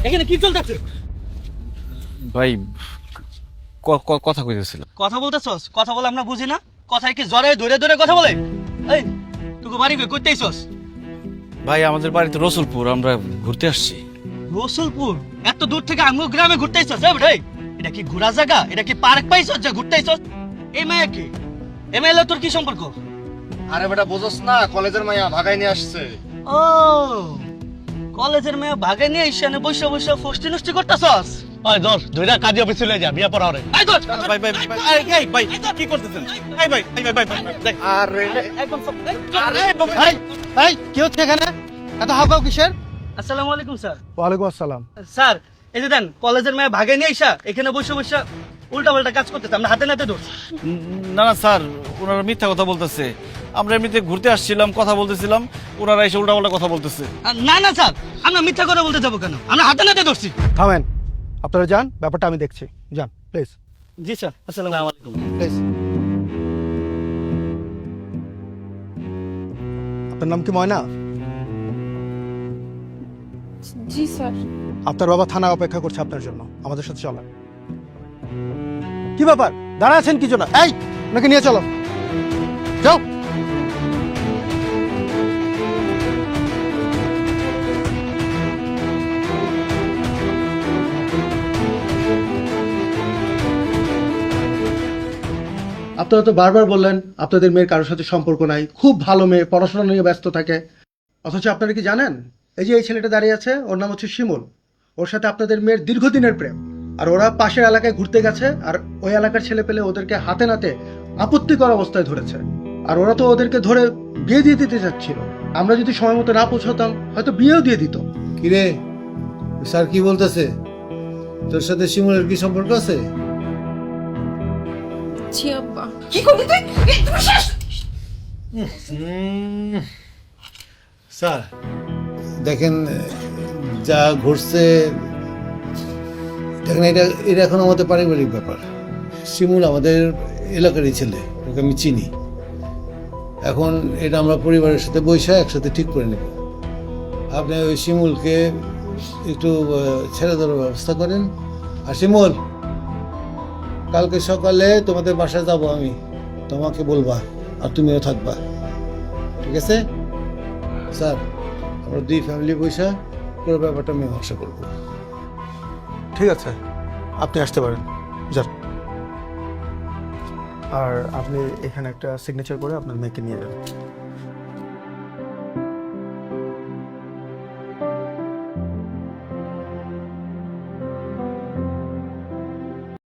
এখানে কি চলতেছে? ভাই কথা কইতেছিলাম। কথা বলতেছস? কথা বলে আমরা বুঝি না? কথায় কি জরে ধরে ধরে কথা বলে? এই তুই বাড়ি কই করতেইছস? ভাই আমাদের বাড়িতে রসুলপুর, আমরা ঘুরতে আসছি। রসুলপুর? এত দূর থেকে আমগো গ্রামে ঘুরতেইছস? এই এটা কি ঘোরা জায়গা? এটা কি পার্ক পাইছস যে ঘুরতেইছস? এই মায়া কি? এই মাইলা তোর কি সম্পর্ক? আরে বেটা বুঝছ না, কলেজের মাইয়া ভাগাই নিয়ে আসছে। ও কলেজের মেয়ে ভাগে নিয়ে এসে বসে বসে ফষ্টি নষ্টি করতেছস? ওই ধর দুইটা কাজী অফিসে চলে যা, বিয়া পড়া হরে। এই ধর ভাই ভাই ভাই এই ভাই কি করতেছেন? এই ভাই ভাই ভাই ভাই দেখ আরে একদম সব এই কি হচ্ছে এখানে? এত হাবভাব কিসের? আসসালামু আলাইকুম স্যার। ওয়ালাইকুম আসসালাম। স্যার এই যে দেন কলেজের মেয়ে ভাগে নিয়ে এসা এখানে বসে বসে উল্টা পাল্টা কাজ করতেছে, আমরা হাতে নাতে ধরছি। না না স্যার, ওনারা মিথ্যা কথা বলতেছে। আমরা এমনিতে ঘুরতে আসছিলাম, কথা বলতেছিলাম, ওনারা এসে উল্টাপাল্টা কথা বলতেছে। না না স্যার, আমরা মিথ্যা করে বলতে যাবো কেন? আমরা হাতে নাতে ধরছি। থামেন, আপনারা যান, ব্যাপারটা আমি দেখছি। যান প্লিজ জি স্যার। আসসালামু আলাইকুম। প্লিজ। আপনার নাম কি ময়না? জি স্যার। আপনার বাবা থানায় অপেক্ষা করছে আপনার জন্য, আমাদের সাথে চলেন। কি ব্যাপার, দাঁড়া আছেন কি জন্য? এই ওনাকে নিয়ে চলো, যাও। আপনারা তো বারবার বললেন আপনাদের মেয়ের কারোর সাথে সম্পর্ক নাই, খুব ভালো মেয়ে, পড়াশোনা নিয়ে ব্যস্ত থাকে। অথচ আপনারা কি জানেন, এই যে এই ছেলেটা দাঁড়িয়ে আছে, ওর নাম হচ্ছে শিমুল। ওর সাথে আপনাদের মেয়ের দীর্ঘদিনের প্রেম। আর ওরা পাশের এলাকায় ঘুরতে গেছে, আর ওই এলাকার ছেলে পেলে ওদেরকে হাতে নাতে আপত্তিকর অবস্থায় ধরেছে। আর ওরা তো ওদেরকে ধরে বিয়ে দিয়ে দিতে চাচ্ছিল। আমরা যদি সময় মতো না পৌঁছাতাম হয়তো বিয়েও দিয়ে দিত। কিরে স্যার কি বলতেছে? তোর সাথে শিমুলের কি সম্পর্ক আছে? জি আব্বা। স্যার দেখেন যা ঘটছে, দেখেন এটা এটা এখন আমাদের পারিবারিক ব্যাপার। শিমুল আমাদের এলাকারই ছেলে, ওকে আমি চিনি। এখন এটা আমরা পরিবারের সাথে বসে একসাথে ঠিক করে নেব। আপনি ওই শিমুলকে একটু ছেড়ে দেওয়ার ব্যবস্থা করেন। আর শিমুল, কালকে সকালে তোমাদের বাসায় যাব আমি, তোমাকে বলবা আর তুমিও থাকবা, ঠিক আছে? স্যার আমরা দুই ফ্যামিলি বসে পুরো ব্যাপারটা মীমাংসা করবো। ঠিক আছে, আপনি আসতে পারেন, যান। আর আপনি এখানে একটা সিগনেচার করে আপনার মেয়েকে নিয়ে যান।